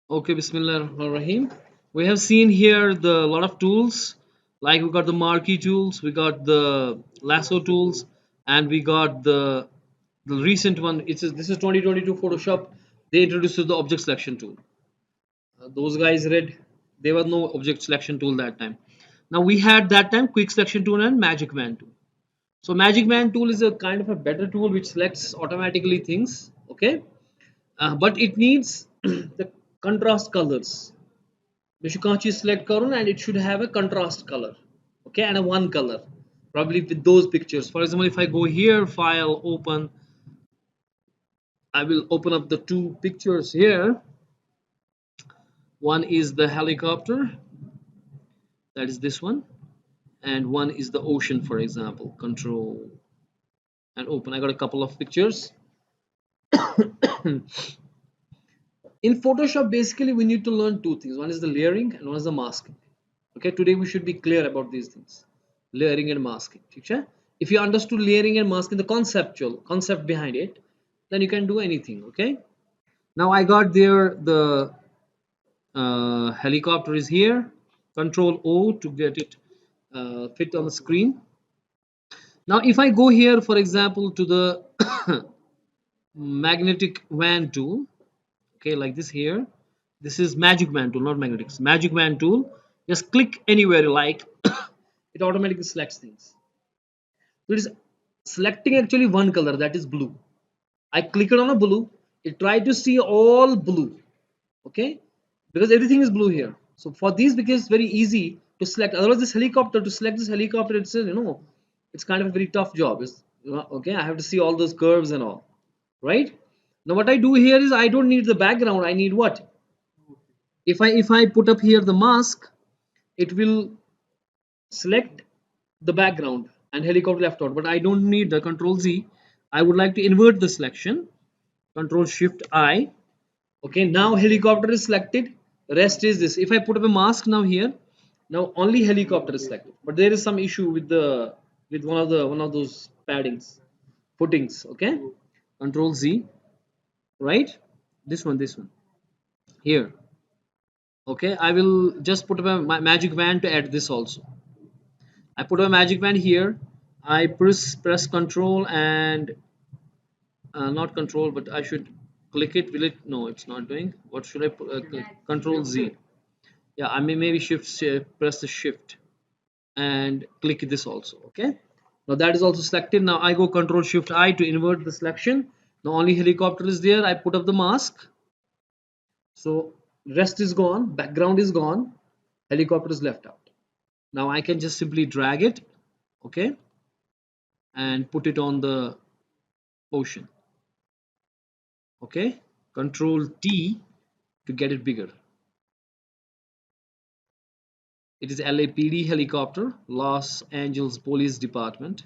Okay, Bismillah ar Rahim. We have seen here the lot of tools, like we got the marquee tools, we got the lasso tools, and we got the recent one. This is 2022 Photoshop. They introduced the object selection tool. Those guys read there was no object selection tool that time. Now we had that time quick selection tool and magic man tool. So magic man tool is a kind of a better tool which selects automatically things. Okay, but it needs the contrast colors. Mishikachi select color and it should have a contrast color, okay, and a one color, probably with those pictures. For example, if I go here, file, open, I will open up the two pictures here. One is the helicopter, that is this one, and one is the ocean, for example. Control and open. I got a couple of pictures. In Photoshop, basically, we need to learn two things. One is the layering and one is the masking. Okay, today we should be clear about these things, layering and masking. If you understood layering and masking, the conceptual concept behind it, then you can do anything. Okay, now I got there the helicopter is here. Control O to get it fit on the screen. Now if I go here, for example, to the magnetic van tool, okay, like this here, this is magic man tool, not magnetic, it's magic man tool. Just click anywhere you like. It automatically selects things. So it is selecting actually one color, that is blue. I click it on a blue, it tried to see all blue, okay, because everything is blue here. So for these, because it's very easy to select, otherwise this helicopter, to select this helicopter, it's kind of a very tough job. Okay, I have to see all those curves and all, right? Now what I do here is I don't need the background, I need what, if I put up here the mask, it will select the background and helicopter left out, but I don't need the control Z. I would like to invert the selection, control shift I. Okay, now helicopter is selected, rest is this. If I put up a mask now here, now only helicopter is selected, but there is some issue with the with one of those paddings, footings. Okay, control Z, right, this one here. Okay, I will just put up a magic wand to add this also. I put a magic wand here. I press control and not control, but I should click it. Will it? No, it's not doing. What should I put? Click? Control Z. Yeah, I may maybe press the shift and click this also. Okay. Now that is also selected. Now I go control shift I to invert the selection. Now only helicopter is there. I put up the mask. So rest is gone. Background is gone. Helicopter is left out. Now I can just simply drag it. Okay, and put it on the ocean. Okay, control T to get it bigger. It is LAPD helicopter, Los Angeles Police Department,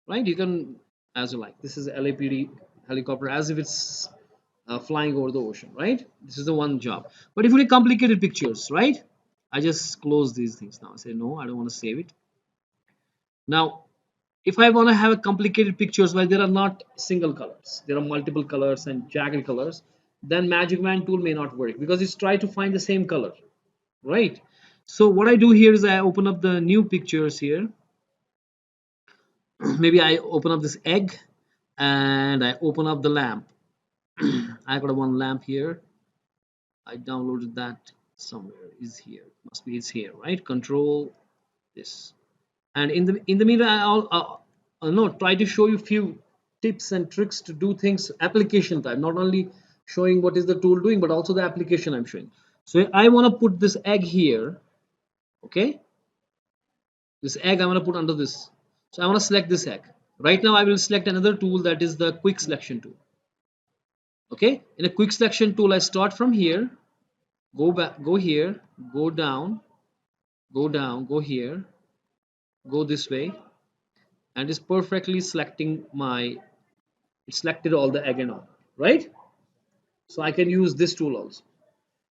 right? You can as you like. This is LAPD helicopter, as if it's flying over the ocean, right? This is the one job. But if you need complicated pictures, right, I just close these things. Now I say no, I don't want to save it. Now if I want to have a complicated pictures where there are not single colors, there are multiple colors and jagged colors, then magic man tool may not work, because it's try to find the same color, right? So what I do here is I open up the new pictures here. Maybe I open up this egg and I open up the lamp. I got one lamp here. I downloaded that somewhere. Is here, must be, it's here, right? Control this, and in the meantime I'll no try to show you few tips and tricks to do things application time, not only showing what is the tool doing but also the application I'm showing. So I want to put this egg here. Okay, this egg I want to put under this. So I want to select this egg. Right now I will select another tool, that is the quick selection tool. Okay, in a quick selection tool I start from here, go back, go here, go down, go down, go here, go this way, and it's perfectly selecting my, it selected all the egg and all, right? So I can use this tool also.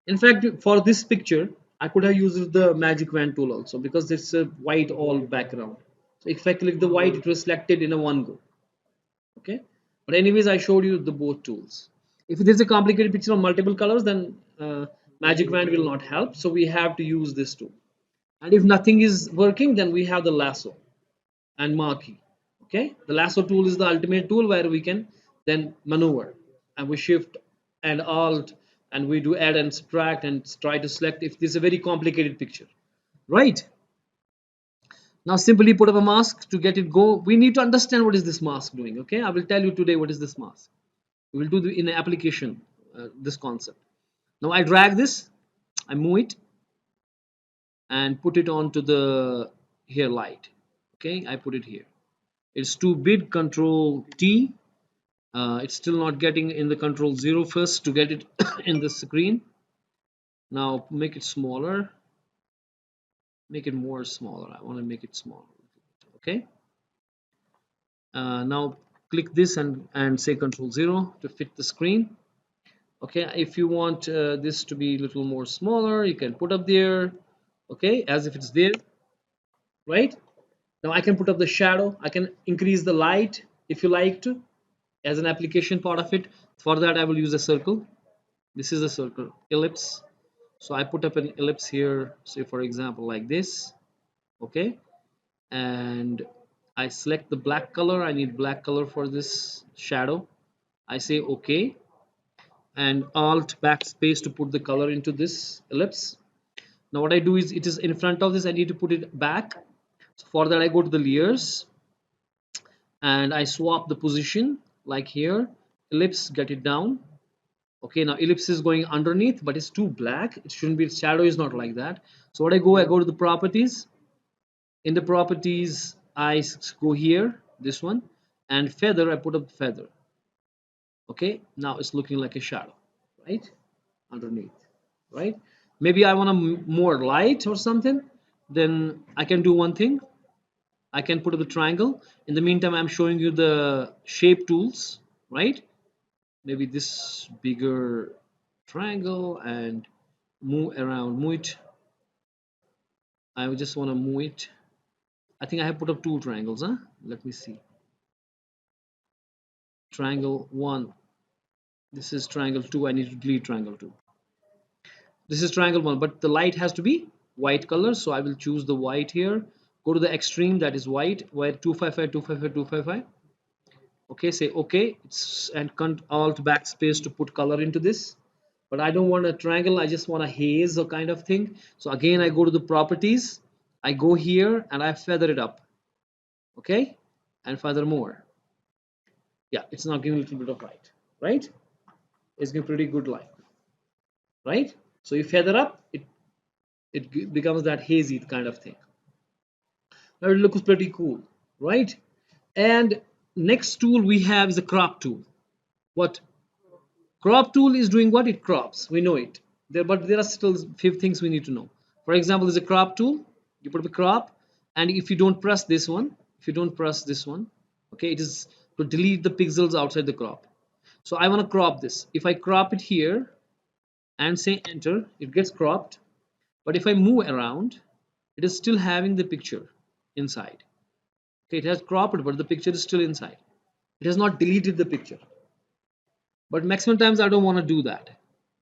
In fact, for this picture I could have used the magic wand tool also, because it's a white all background. So if I click the white, it was selected in a one go. Okay, but anyways I showed you the both tools. If there's a complicated picture of multiple colors, then magic wand will not help, so we have to use this tool. And if nothing is working, then we have the lasso and marquee. Okay, the lasso tool is the ultimate tool where we can then maneuver, and we shift and alt, and we do add and subtract and try to select if this is a very complicated picture, right? Now simply put up a mask. To get it go, we need to understand what is this mask doing. Okay, I will tell you today what is this mask. We will do the in the application, this concept. Now I drag this, I move it and put it onto the here light. Okay, I put it here. It's too big. Control T. It's still not getting in the control 0 first to get it in the screen. Now make it smaller. Make it more smaller. I want to make it smaller. Okay. Now click this and say control 0 to fit the screen. Okay, if you want this to be a little more smaller, you can put up there. Okay, as if it's there, right? Now I can put up the shadow. I can increase the light if you like to, as an application part of it. For that I will use a circle. This is a circle, ellipse. So I put up an ellipse here, say for example like this. Okay, and I select the black color. I need black color for this shadow. I say okay, and alt backspace to put the color into this ellipse. Now what I do is, it is in front of this, I need to put it back. So for that I go to the layers and I swap the position, like here, ellipse, get it down. Okay, now ellipse is going underneath, but it's too black. It shouldn't be, shadow is not like that. So what I go to the properties. In the properties I go here, this one, and feather, I put up feather. Okay, now it's looking like a shadow, right, underneath, right? Maybe I want a more light or something, then I can do one thing. I can put up the triangle. In the meantime, I'm showing you the shape tools, right? Maybe this bigger triangle and move around, move it. I just want to move it. I think I have put up two triangles, huh? Let me see. Triangle 1. This is triangle 2. I need to delete triangle 2. This is triangle 1, but the light has to be white color, so I will choose the white here. Go to the extreme, that is white, where 255, 255, 255. Okay, say okay. It's and alt backspace to put color into this. But I don't want a triangle, I just want a haze or kind of thing. So again, I go to the properties, I go here and I feather it up. Okay, and feather more. Yeah, it's now giving a little bit of light, right? It's giving pretty good light, right? So you feather up, it becomes that hazy kind of thing. Now it looks pretty cool, right? And next tool we have is a crop tool. What crop tool is doing? What it crops, we know it there, but there are still few things we need to know. For example, there's a crop tool. You put the crop, and if you don't press this one, if you don't press this one, okay, it is to delete the pixels outside the crop. So I want to crop this. If I crop it here and say enter, it gets cropped. But if I move around, it is still having the picture inside. Okay, it has cropped, but the picture is still inside. It has not deleted the picture. But maximum times I don't want to do that.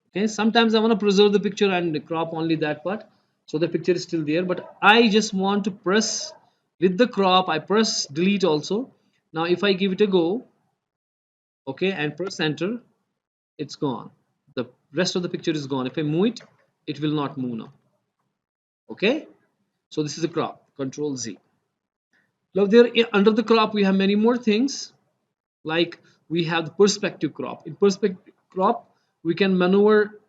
Okay, sometimes I want to preserve the picture and crop only that part, so the picture is still there. But I just want to press with the crop. I press delete also. Now if I give it a go, okay, and press enter, it's gone. The rest of the picture is gone. If I move it, it will not move now. Okay, so this is a crop. Control Z. Now there under the crop we have many more things, like we have the perspective crop. In perspective crop we can maneuver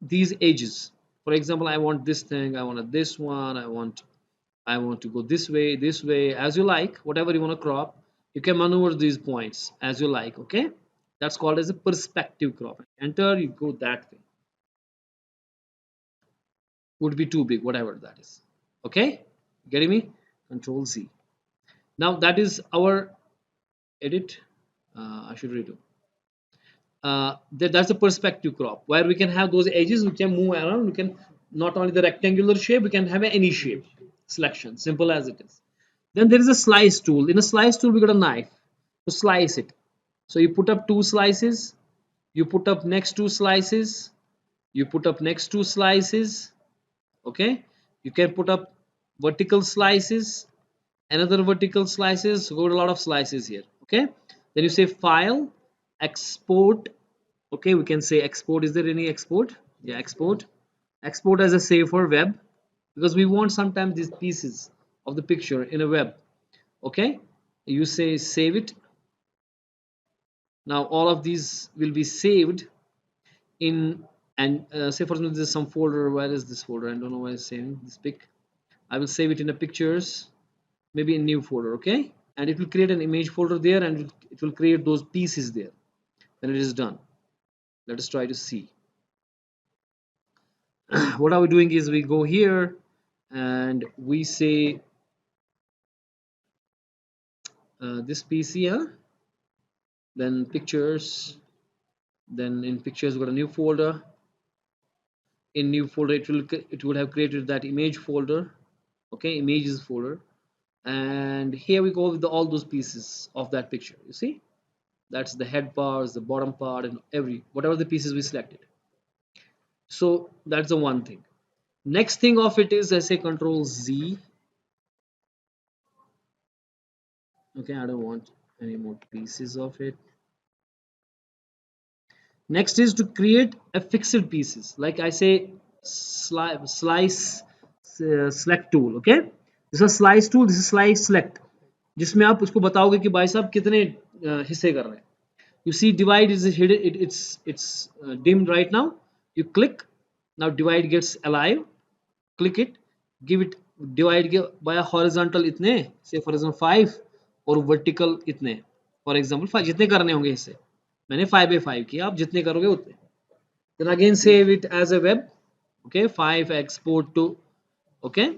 these edges. For example, I want this thing, I want this one, I want to go this way, as you like. Whatever you want to crop, you can maneuver these points as you like. Okay, that's called as a perspective crop. Enter, you go that way. Would be too big, whatever that is. Okay, getting me? Control Z. Now that is our edit. I should redo. That's a perspective crop where we can have those edges. We can move around. We can not only the rectangular shape, we can have any shape selection, simple as it is. Then there is a slice tool. In a slice tool we got a knife to slice it. So you put up two slices You put up next two slices, you put up next two slices, okay. You can put up vertical slices, another vertical slices, so got a lot of slices here, okay. Then you say file, export, okay. We can say export. Is there any export? Yeah, export. Export as a save for web, because we want sometimes these pieces of the picture in a web, okay. You say save it. Now all of these will be saved in, and say for example there's some folder. Where is this folder? I don't know why it's saving this pic. I will save it in a pictures, maybe in new folder, okay. And it will create an image folder there, and it will create those pieces there when it is done. Let us try to see. What are we doing is we go here and we say this piece here, then pictures, then in pictures we got a new folder. In new folder it would have created that image folder, okay, images folder. And here we go with all those pieces of that picture. You see, that's the head parts, the bottom part, and every whatever the pieces we selected. So that's the one thing. Next thing of it is I say Control Z. Okay, I don't want any more pieces of it. Next is to create a fixed pieces, like I say slice select tool, okay. This is slice tool, this is slice select, जिसमें आप उसको बताओगे कि भाई साहब कितने हिस्से कर रहे हैं. You see divide is hidden, it's dimmed right now. You click, now divide gets alive. Click it, give it divide by a horizontal इतने, say for example 5, और vertical इतने, for example 5, जितने करने होंगे हिस्से. मैंने 5 by 5 किया, आप जितने करोगे उतने. Then again save it as a web, okay. 5 export to, okay,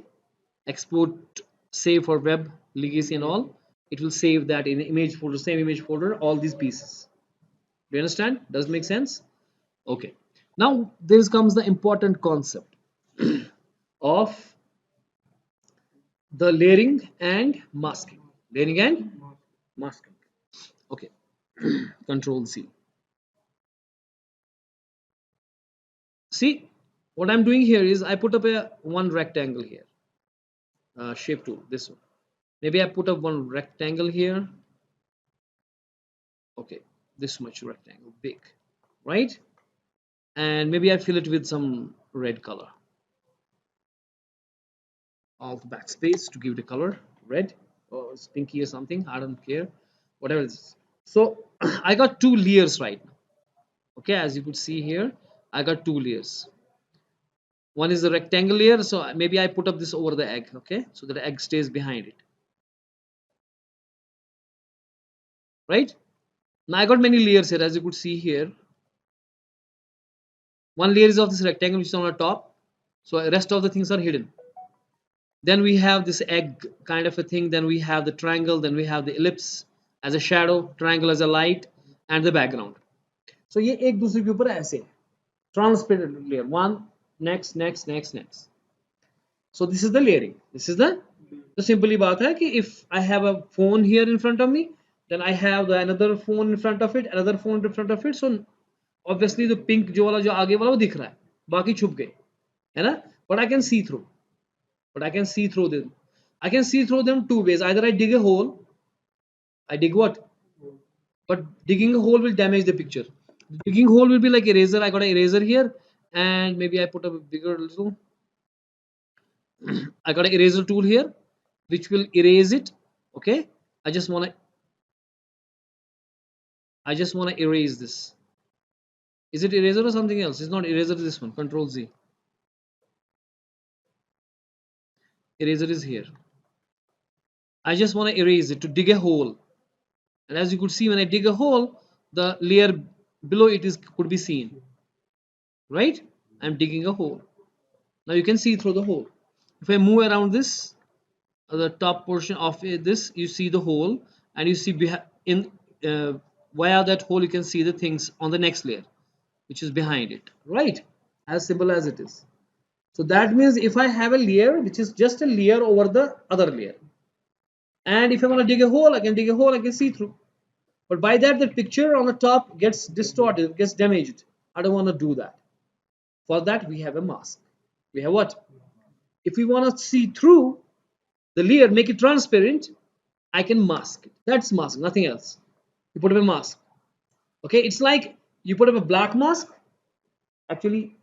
export, save for web, legacy and all. It will save that in image folder, same image folder, all these pieces. Do you understand? Does it make sense? Okay. Now there comes the important concept of the layering and masking. Layering and masking. Okay. Control C. See, what I'm doing here is I put up a one rectangle here. Shape tool, this one. Maybe I put up one rectangle here. Okay, this much rectangle, big, right? And maybe I fill it with some red color. Alt backspace to give it a color, red or pinky or something. I don't care, whatever it is. So I got two layers right now. Okay, as you could see here, I got two layers. One is the rectangle layer, so maybe I put up this over the egg, okay, so that the egg stays behind it, right? Now I got many layers here, as you could see here. One layer is of this rectangle which is on the top, so the rest of the things are hidden. Then we have this egg kind of a thing, then we have the triangle, then we have the ellipse as a shadow, triangle as a light, and the background. So ये एक दूसरे के ऊपर ऐसे transparent layer, one, next. So this is the layering. This is the, so simply बात है कि if I have a phone here in front of me, then I have the another phone in front of it, another phone in front of it. So obviously the pink जो वाला जो आगे वाला वो दिख रहा है, बाकी छुप गए, है ना? But I can see through. But I can see through them. I can see through them two ways. Either I dig a hole. I dig what? But digging a hole will damage the picture. Digging hole will be like eraser. I got an eraser here, and maybe I put a bigger little. I got an eraser tool here, which will erase it. Okay. I just wanna. I just wanna erase this. Is it eraser or something else? It's not eraser. This one. Control Z. Eraser is here. I just wanna erase it to dig a hole. And as you could see, when I dig a hole, the layer below it is could be seen, right? I'm digging a hole. Now you can see through the hole. If I move around this, the top portion of this, you see the hole, and you see in via that hole you can see the things on the next layer, which is behind it, right? As simple as it is. So that means if I have a layer which is just a layer over the other layer, and if I want to dig a hole, I can dig a hole, I can see through. But by that, the picture on the top gets distorted, gets damaged. I don't want to do that. For that, we have a mask. We have what? If we want to see through the layer, make it transparent, I can mask it. That's mask, nothing else. You put up a mask. Okay, it's like you put up a black mask. Actually,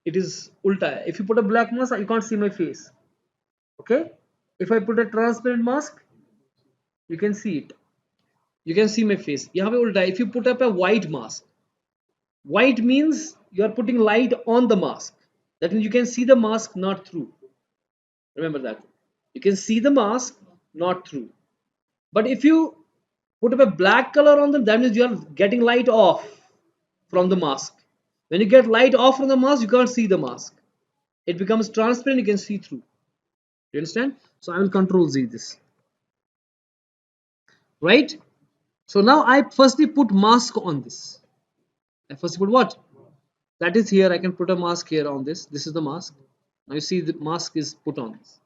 it is ulta. If you put a black mask, you can't see my face. Okay, if I put a transparent mask, you can see it. You can see my face. यहाँ पे उल्टा है. If you put up a white mask, white means you are putting light on the mask. That means you can see the mask not through. Remember that. You can see the mask not through. But if you put up a black color on them, that means you are getting light off from the mask. When you get light off from the mask, you can't see the mask. It becomes transparent, you can see through. You understand? So I will control Z this. Right? So now I firstly put mask on this. I first put what? That is here. I can put a mask here on this. This is the mask. Now you see the mask is put on this.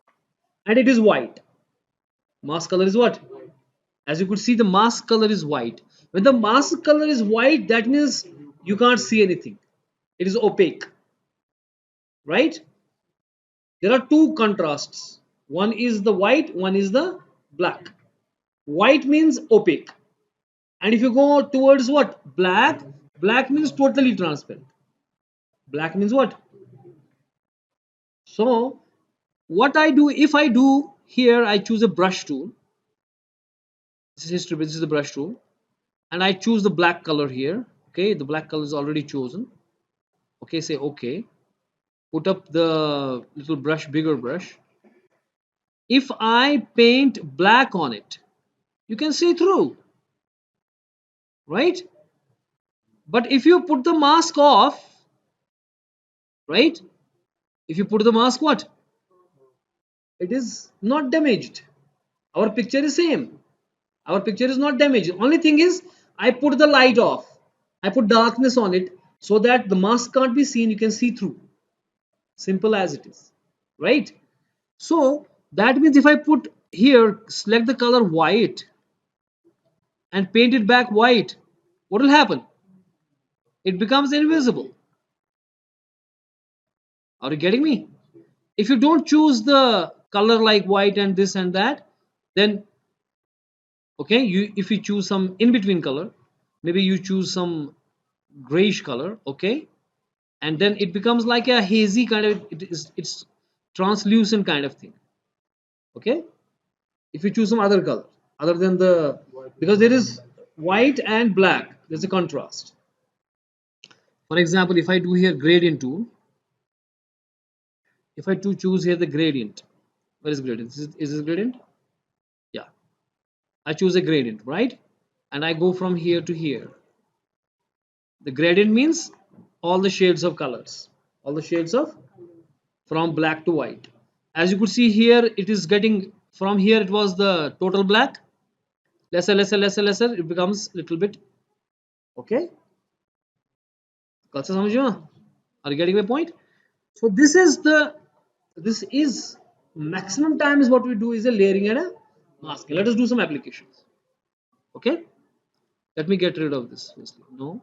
And it is white. Mask color is what? As you could see, the mask color is white. When the mask color is white, that means you can't see anything. It is opaque. Right? There are two contrasts. One is the white, one is the black. White means opaque. And if you go towards what? Black. Black means totally transparent. Black means what? So what I do, if I do here, I choose a brush tool. This is history, this is the brush tool. And I choose the black color here. Okay, the black color is already chosen. Okay, say okay. Put up the little brush, bigger brush. If I paint black on it, you can see through. Right? But if you put the mask off, right? If you put the mask, what? It is not damaged. Our picture is same. Our picture is not damaged. Only thing is, I put the light off. I put darkness on it so that the mask can't be seen. You can see through. Simple as it is. Right? So that means if I put here, select the color white and paint it back white, what will happen? It becomes invisible. Are you getting me? If you don't choose the color like white and this and that, then okay, you if you choose some in between color, maybe you choose some grayish color, okay, and then it becomes like a hazy kind of, it's translucent kind of thing. Okay, if you choose some other color other than the, because there is white and black, there's a contrast. For example, if I do here gradient tool, if I to choose here the gradient, where is gradient? Is this gradient? Yeah, I choose a gradient, right? And I go from here to here. The gradient means all the shades of colors, all the shades of from black to white. As you could see here, it is getting from here, it was the total black, lesser, lesser, lesser, lesser, it becomes little bit. Okay, are you getting my point? So this is maximum time is what we do is a layering and a masking. Let us do some applications. Okay, let me get rid of this firstly. No,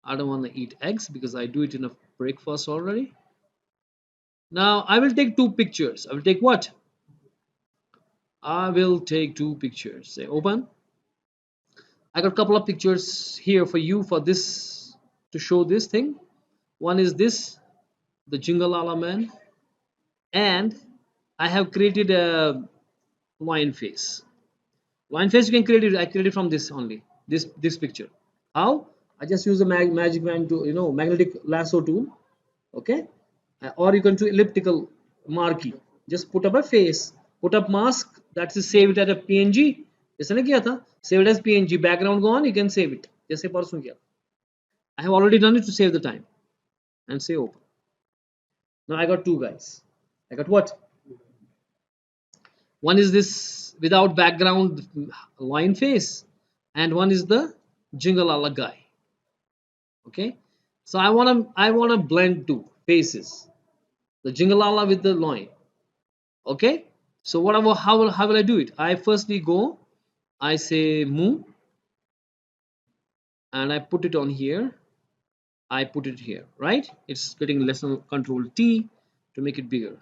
I don't want to eat eggs because I do it in a breakfast already. Now I will take two pictures. I will take what? I will take two pictures. Say open. I got a couple of pictures here for you for this to show this thing. One is this, the Jingalala man, and I have created a lion face. Lion face you can create it. I created from this only. This picture. How? I just use a magic wand to, magnetic lasso tool. Okay, or you can do elliptical marquee. Just put up a face, put up mask, that's save it as a png. जैसे ना किया था, save it as png, background gone, you can save it जैसे परसों किया. I have already done it to save the time and say open. Now I got two guys. I got what? One is this without background lion face, and one is the jingalala guy. Okay, so I wanna blend two faces, the jingalala with the lion. Okay, so how will I do it? I firstly go I say move, and I put it on here. I put it here, right? It's getting less than control T to make it bigger.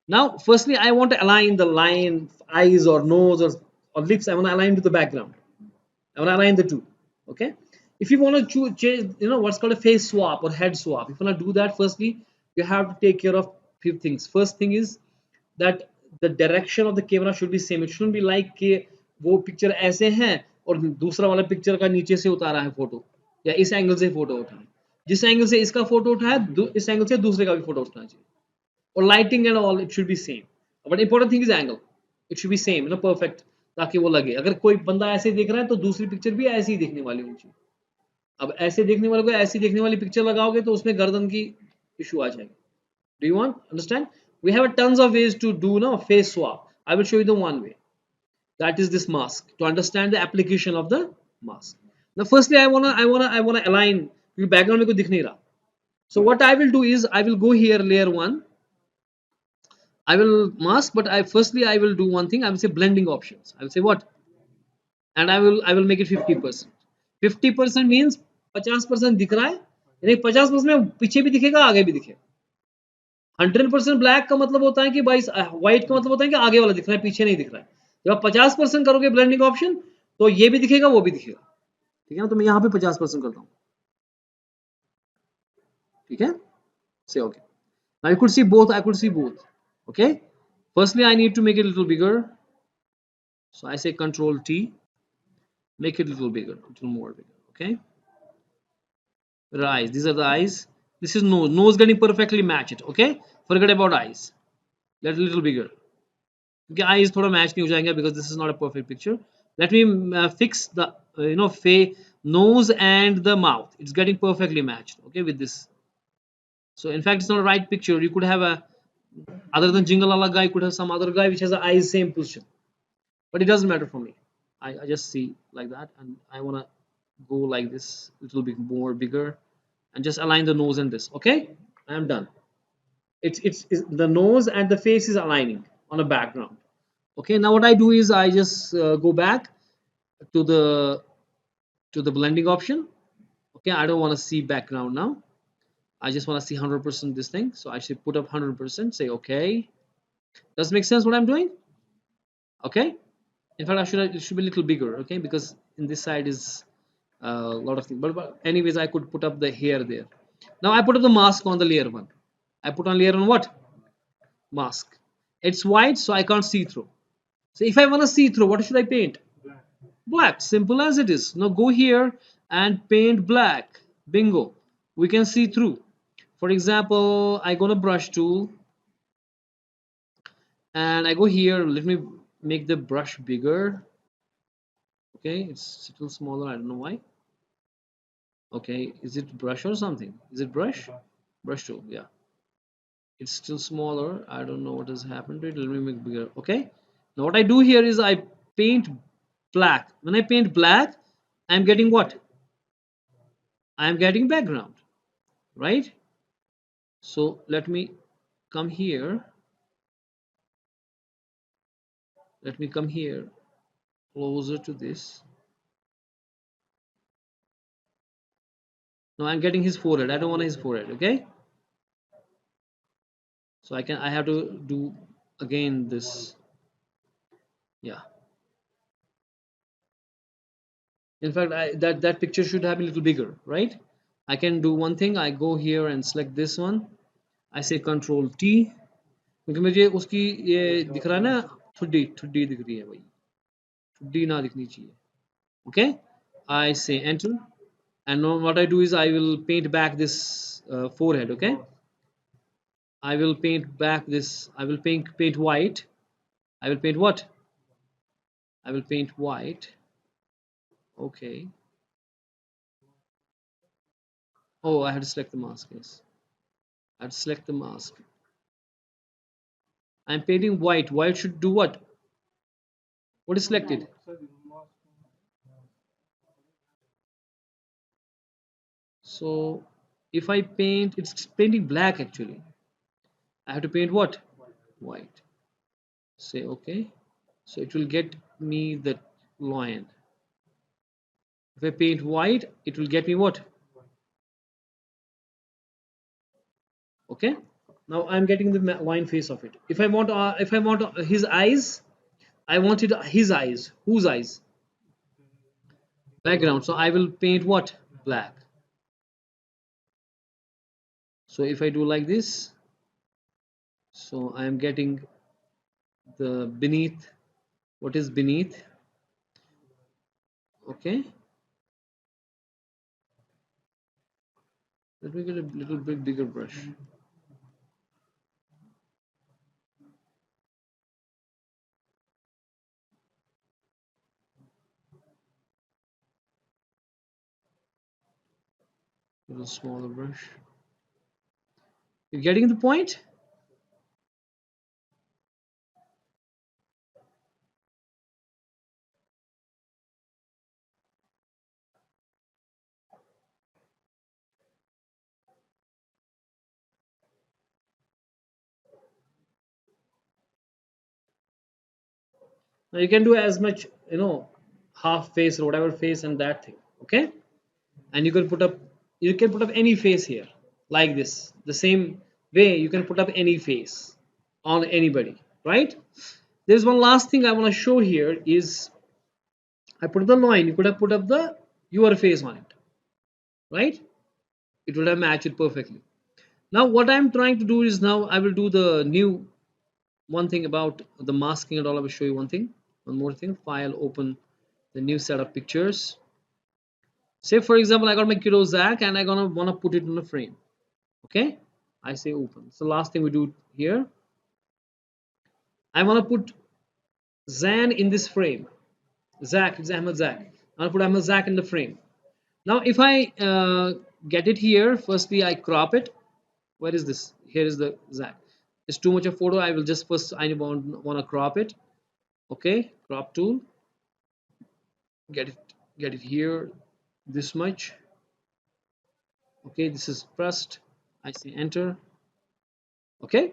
Now, firstly, I want to align the line, eyes or nose or lips. I want to align to the background. I want to align the two. Okay. If you want to choose, change, what's called a face swap or head swap. If you want to do that, firstly, you have to take care of few things. First thing is that the direction of the camera should be same. It shouldn't be like कि वो picture ऐसे हैं और दूसरा वाला picture का नीचे से उतारा है फोटो या इस एंगल से फोटो उठाए जिस एंगल से इसका फोटो उठाया इस एंगल से दूसरे का भी फोटो उठाना चाहिए और lighting and all it should be same but important thing is angle it should be same perfect ताकि वो लगे अगर कोई बंदा ऐसे देख रहा है तो दूसरी पिक्चर भी ऐसे ही देखने वाली होनी चाहिए अब ऐसे देखने वाले को ऐसी देखने वाली पिक्चर लगाओगे तो उसमें गर्दन की इशू आ जाएगी do you want understand we have a tons of ways to do no face swap I will show you the one way that is this mask to understand the application of the mask now firstly I wanna align your background में कोई दिख नहीं रहा so what I will do is I will go here layer 1 I will mask but I will do one thing I will say blending options I will say what and I will make it 50%. 50% means 50% दिख रहा है यानी 50% में पीछे भी दिखेगा आगे भी दिखेगा 100% ब्लैक का मतलब होता है कि भाई व्हाइट का मतलब होता है कि आगे वाला दिख रहा है पीछे नहीं दिख रहा है जब आप 50% करोगे ब्लेंडिंग ऑप्शन तो ये भी दिखेगा वो भी दिखेगा ठीक है ना तो मैं यहाँ पे 50% करता हूँ ठीक है से okay now you could see both I could see both okay firstly I need to make it a little bigger so I say control T make it a little bigger a little more bigger okay the eyes these are the eyes this is nose getting perfectly matched okay forget about eyes let it a little bigger okay eyes thoda match nahi ho jayenge because this is not a perfect picture let me fix the face nose and the mouth it's getting perfectly matched okay with this so in fact it's not a right picture you could have a other than jingle Allah guy you could have some other guy which has the eyes same position but it doesn't matter for me I just see like that and I want to go like this a little bit more bigger and just align the nose and this okay I am done it's the nose and the face is aligning on a background okay now what I do is I just go back to the blending option okay I don't want to see background now I just want to see 100% this thing so I should put up 100% say okay does it make sense what I'm doing okay in fact it should be a little bigger okay because in this side is a lot of things but anyways I could put up the hair there now I put up the mask on the layer 1 I put on layer on what mask it's white so I can't see through so if I want to see through what should I paint black simple as it is now go here and paint black bingo we can see through for example I go to brush tool and I go here let me make the brush bigger okay it's still smaller I don't know why okay is it brush or something is it brush tool yeah it's still smaller I don't know what has happened to it let me make bigger okay now what I do here is I paint black when I paint black I'm getting what I'm getting background right so let me come here let me come here closer to this now I'm getting his forehead I don't want his forehead okay so I have to do again this yeah in fact that picture should have a little bigger right I can do one thing I go here and select this one I say control T क्योंकि मुझे उसकी ये दिख रहा है ना ठुड्डी ठुड्डी दिख रही है भाई ठुड्डी ना दिखनी चाहिए okay I say enter and now what I do is I will paint back this forehead okay I will paint back this I will paint white I will paint what I will paint white okay oh I have to select the mask yes I have to select the mask I'm painting white white should do what is selected so if I paint it's painting black actually I have to paint what white say okay So it will get me the lion. If I paint white, it will get me what? Okay. Now I'm getting the lion face of it. If I want his eyes, I wanted his eyes. Whose eyes? Background. So I will paint what? Black. So if I do like this, so I am getting the beneath. What is beneath? Okay. Let me get a little bit bigger brush. A little smaller brush. You getting the point? Now you can do as much, half face or whatever face and that thing. Okay. And you can put up any face here like this. The same way you can put up any face on anybody, right? There's one last thing I want to show here is I put the line. You could have put up the your face on it, right? It would have matched it perfectly. Now what I'm trying to do is now I will do the new one thing about the masking and all. I will show you one more thing. File, open the new set of pictures. Say for example, I got my kiddo Zach and I gonna wanna put it in a frame. Okay, I say open. So last thing we do here, I wanna put Zan in this frame. Zach, it's Ahmed Zach. I wanna put Ahmed Zach in the frame. Now if I get it here, firstly I crop it. Where is this? Here is the Zach. It's too much of photo. I will just first I wanna crop it. Okay, crop tool. Get it here. This much. Okay, this is pressed. I say enter. Okay,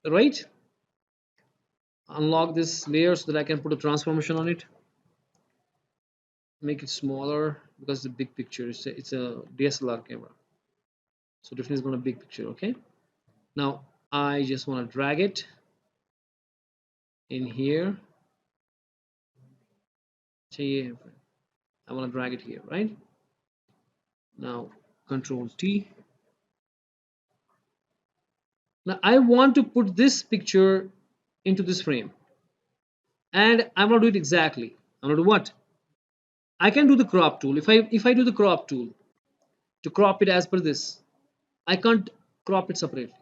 right. Unlock this layer so that I can put a transformation on it. Make it smaller because the big picture. It's a DSLR camera, so definitely it's going to big picture. Okay. Now I just want to drag it in here. I want to drag it here, right? Now Control T. Now I want to put this picture into this frame, and I'm going to do it exactly. I'm going to do what? I can do the crop tool. If I do the crop tool to crop it as per this, I can't crop it separately.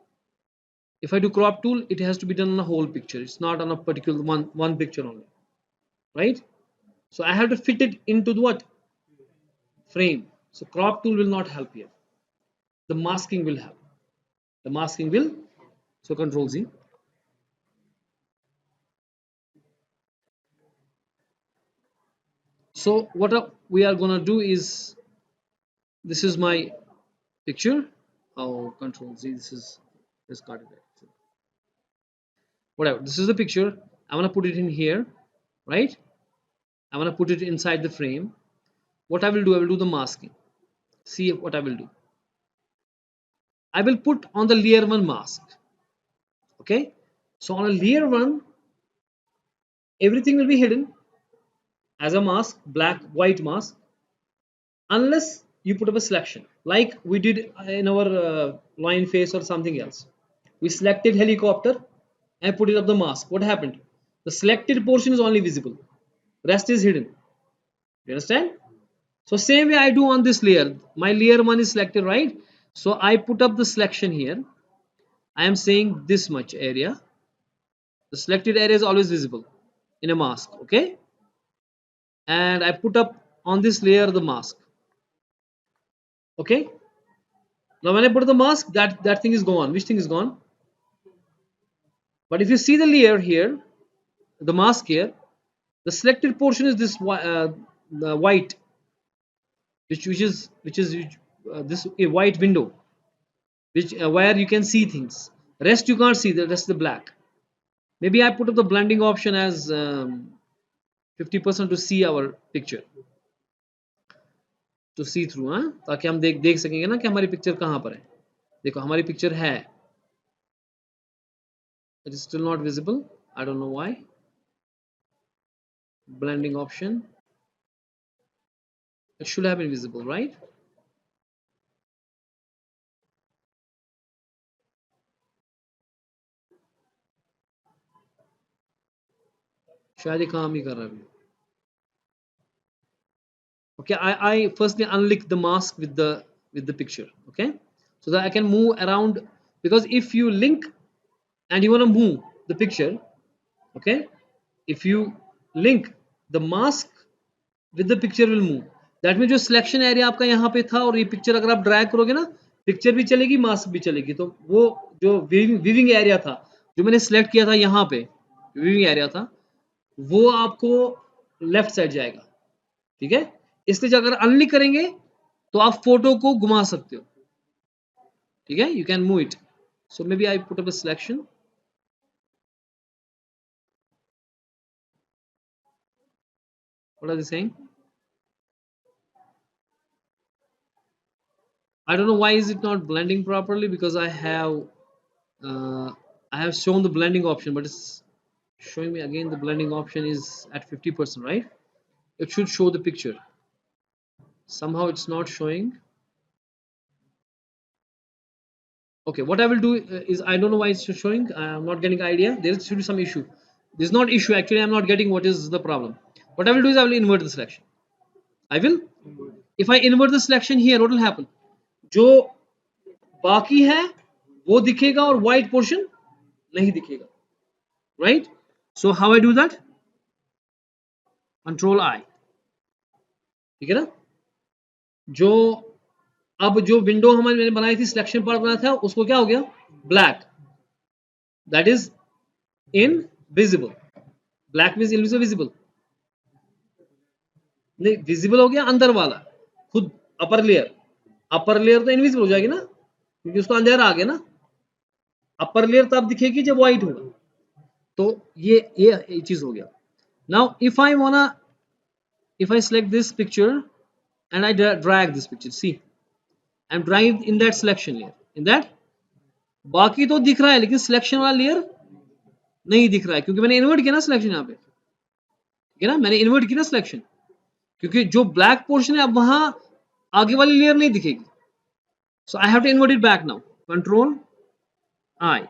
If I do crop tool, it has to be done on a whole picture. It's not on a particular one picture only, right? So I have to fit it into the what? Frame. So crop tool will not help here. The masking will help. The masking will. So Control Z. So what we are gonna do is this is my picture. Oh, Control Z. This is just got it. Whatever. This is the picture. I want to put it in here, right? I want to put it inside the frame. What I will do, I will do the masking. See what I will do. I will put on the layer 1 mask. Okay. So on a layer 1, everything will be hidden as a mask, black, white mask, unless you put up a selection like we did in our lion face or something else. We selected helicopter and put it up the mask. What happened? The selected portion is only visible. Rest is hidden. You understand? So same way I do on this layer. My layer 1 is selected, right? So I put up the selection here. I am saying this much area. The selected area is always visible in a mask. Okay. And I put up on this layer the mask. Okay. Now when I put the mask, that thing is gone. Which thing is gone? But if you see the layer here, the mask here, the selected portion is this the white, which is this a white window, which where you can see things. Rest you can't see. The rest is the black. maybe I put up the blending option as 50% to see our picture, to see through, हाँ, ताकि हम देख देख सकेंगे ना कि हमारी picture कहाँ पर है. देखो हमारी पिक्चर है. It is still not visible. I don't know why. Blending option. It should have been visible, right? शायद ये काम नहीं कर रहा अभी. Okay, I firstly unlink the mask with the picture, okay, so that I can move around, because if you link and you want to move the picture, okay, if you link the mask with the picture will move. That means जो selection area आपका यहाँ पे था और ये picture अगर आप drag करोगे ना, पिक्चर भी चलेगी मास्क भी चलेगी. तो वो जो वीविंग एरिया था जो मैंने सिलेक्ट किया था यहाँ पे, वीविंग एरिया था, वो आपको लेफ्ट साइड जाएगा. ठीक है, इसलिए अगर अनलिक करेंगे तो आप फोटो को घुमा सकते हो. ठीक है, you can move it. So maybe I put up a selection. What are they saying? I don't know why is it not blending properly, because uh, I have shown the blending option, but it's showing me again the blending option is at 50%, right? It should show the picture. Somehow it's not showing. Okay, what I will do is, I don't know why it's showing. I'm not getting idea. There should be some issue. There's not issue actually. I'm not getting what is the problem. What I will do is I will invert the selection. I will. If I invert the selection here, what will happen? जो बाकी है वो दिखेगा और white portion नहीं दिखेगा. Right? So how I do that? Control I. ठीक है ना? जो अब जो विंडो हमारी मैंने बनाई थी, सिलेक्शन पार्ट बनाया था, उसको क्या हो गया? Black. That is invisible. Black means invisible. नहीं, विजिबल हो गया अंदर वाला खुद, अपर लेयर. अपर लेयर तो इनविजिबल हो जाएगी ना, क्योंकि उसको अंधेरा आ गया ना. अपर लेयर तब दिखेगी जब व्हाइट होगा. तो ये चीज हो गया. Now if I select this picture and I drag this picture, see, I'm dragging in that selection layer, in that. बाकी तो दिख रहा है लेकिन सिलेक्शन वाला लेयर नहीं दिख रहा है, क्योंकि मैंने इन्वर्ट किया ना सिलेक्शन यहाँ पे. ठीक है ना, मैंने इन्वर्ट किया ना सिलेक्शन, क्योंकि जो ब्लैक पोर्शन है अब वहां आगे वाली लेयर नहीं दिखेगी. So I have to invert it back now. Control I.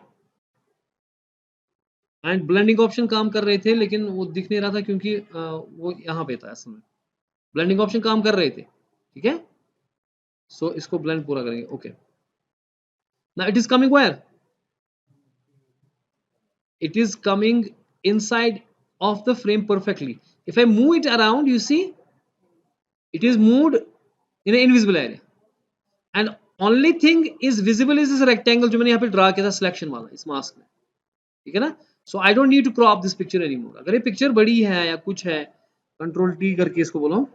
And blending option काम कर रहे थे लेकिन वो दिख नहीं रहा था, क्योंकि वो यहाँ पे था असल में. ब्लेंडिंग ऑप्शन काम कर रहे थे. ठीक है, सो इसको ब्लेंड पूरा करेंगे. Okay, now it is coming where? It is coming inside of the frame perfectly. If I move it around, you see it is moved in an invisible area, and only thing is visible is this rectangle जो मैंने यहाँ पे draw किया था selection वाला इस mask में. ठीक है ना? So I don't need to crop this picture anymore. अगर ये पिक्चर बड़ी है या कुछ है, कंट्रोल टी करके इसको बोलो,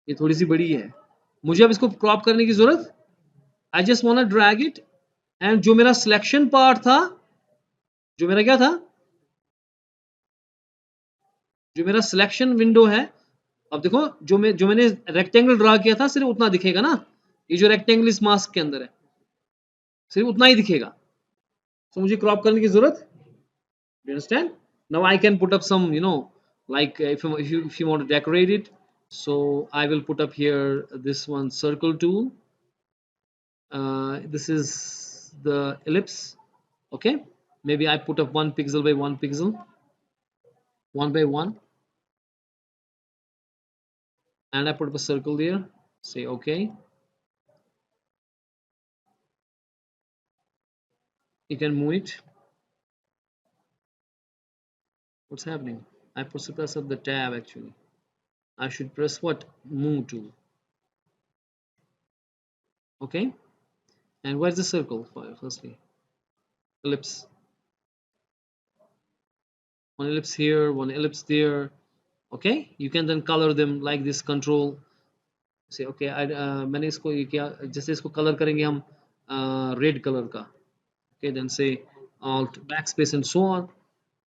ये थोड़ी सी बड़ी है, मुझे अब इसको क्रॉप करने की जरूरत. I just want to drag it, and जो मेरा सिलेक्शन पार्ट था, जो मेरा क्या था, जो मेरा सिलेक्शन विंडो है, अब देखो जो मैंने रेक्टेंगल ड्रा किया था सिर्फ उतना दिखेगा ना. ये जो रेक्टेंगल इस मास्क के अंदर है सिर्फ उतना ही दिखेगा. तो मुझे क्रॉप करने की जरूरत. You understand? Now I can put up some, like if you want to decorate it. So I will put up here this one circle tool. This is the ellipse. Okay, maybe I put up 1 pixel by 1 pixel, 1 by 1, and I put up a circle there. Say okay. You can move it. What's happening? I press up the tab actually. I should press what? Move tool. Okay. And where's the circle? Firstly, ellipse. One ellipse here, one ellipse there. Okay. You can then color them like this. Control. Say okay. मैंने इसको ये क्या, जैसे इसको color करेंगे हम red color का. Okay. Then say Alt backspace and so on.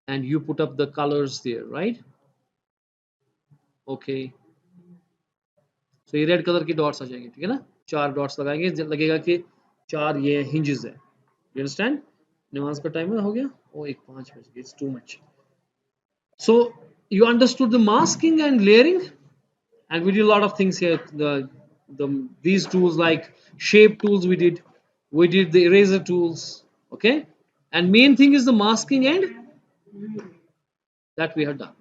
and you put up the colors there, right? Okay, so ये रेड कलर के डॉट्स आ जाएंगे, ठीक है ना, चार डॉट्स लगाएंगे, लगेगा कि चार ये हिंजेस है, यू अंडरस्टैंड? नमाज का टाइम हो गया, ओ एक 5 बज गए, it's too much. So you understood the masking and layering, and we did a lot of things here. The these tools like shape tools we did the eraser tools, okay, and main thing is the masking and that we have done.